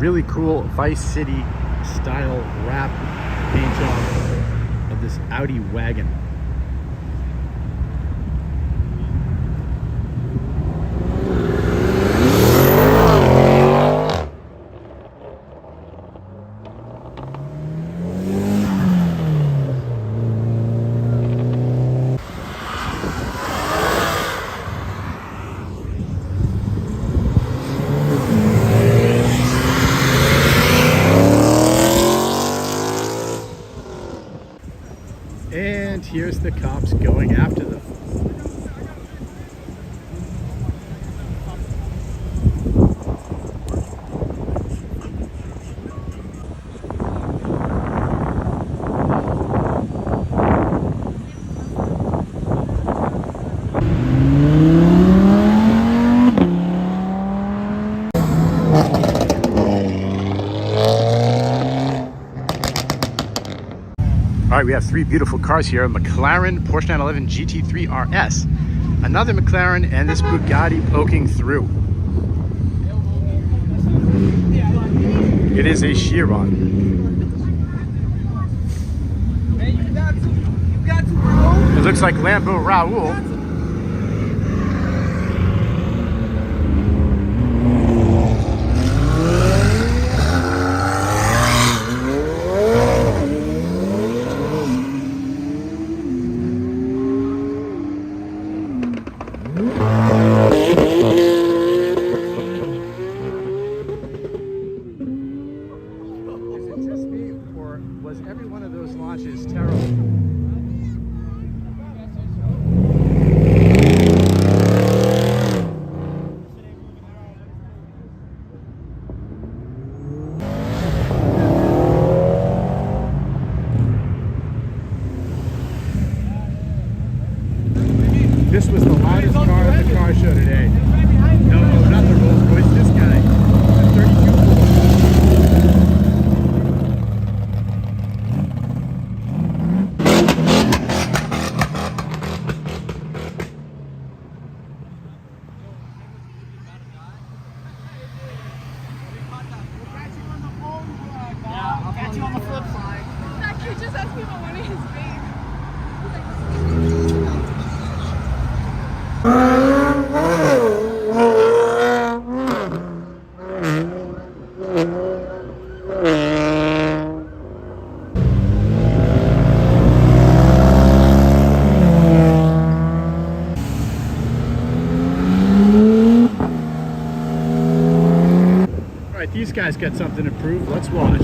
really cool Vice City style wrap paint job of this Audi wagon. And here's the cops going after them. All right, we have three beautiful cars here: a McLaren, Porsche 911 GT3 RS, another McLaren, and this Bugatti poking through. It is a Chiron. It looks like Lambo Raoul. Every one of those launches terrible. This was the loudest car at the car show today. No, not the Rolls Royce, this guy. The 32 just asked me about one of his face. All right, these guys got something to prove. Let's watch.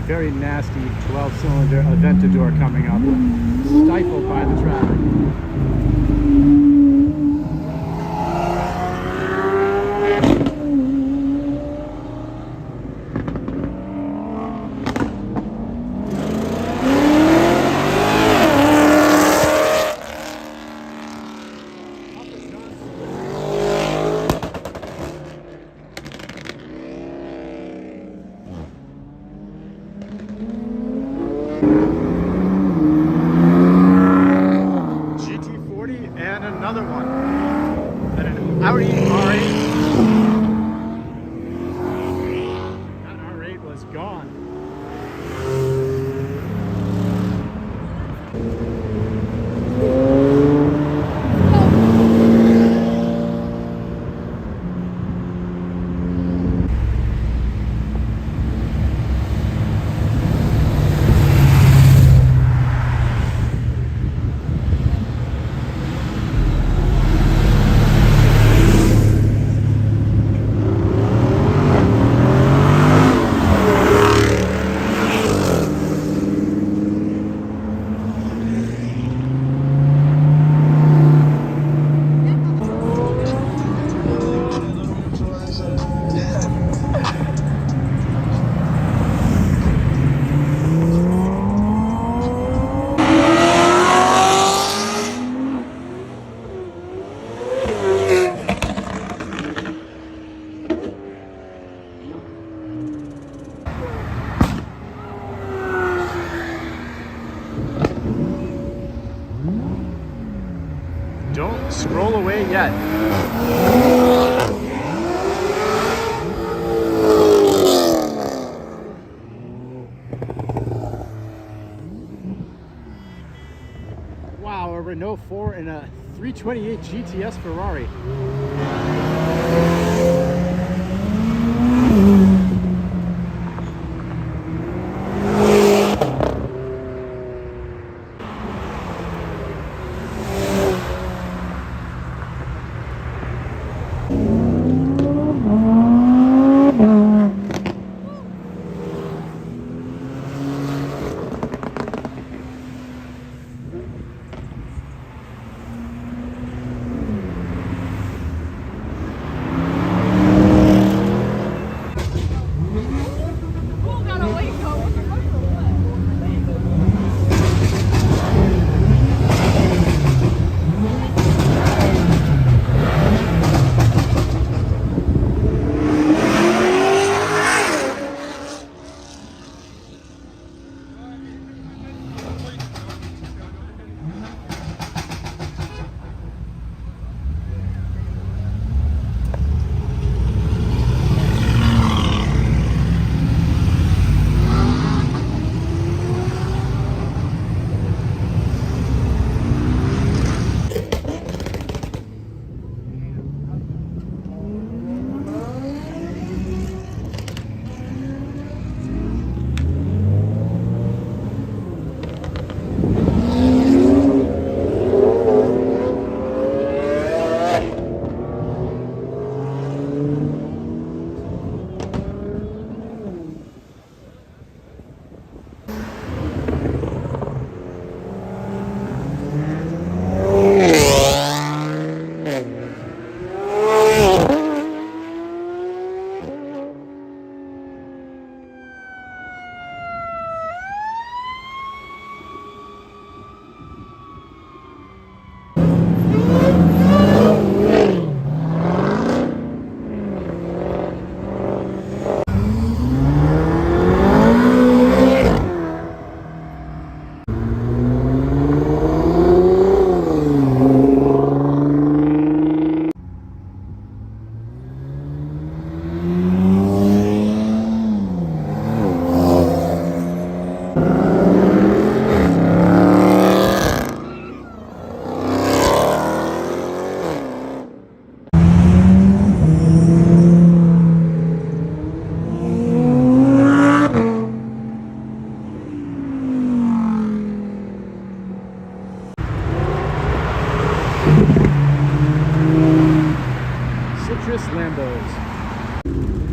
very nasty 12-cylinder Aventador coming up, stifled by the traffic. GT40 and another one. And an Audi R8. That R8 was gone. Don't scroll away yet. Wow, a Renault 4 and a 328 GTS Ferrari. Who got a late go? Citrus Lambos.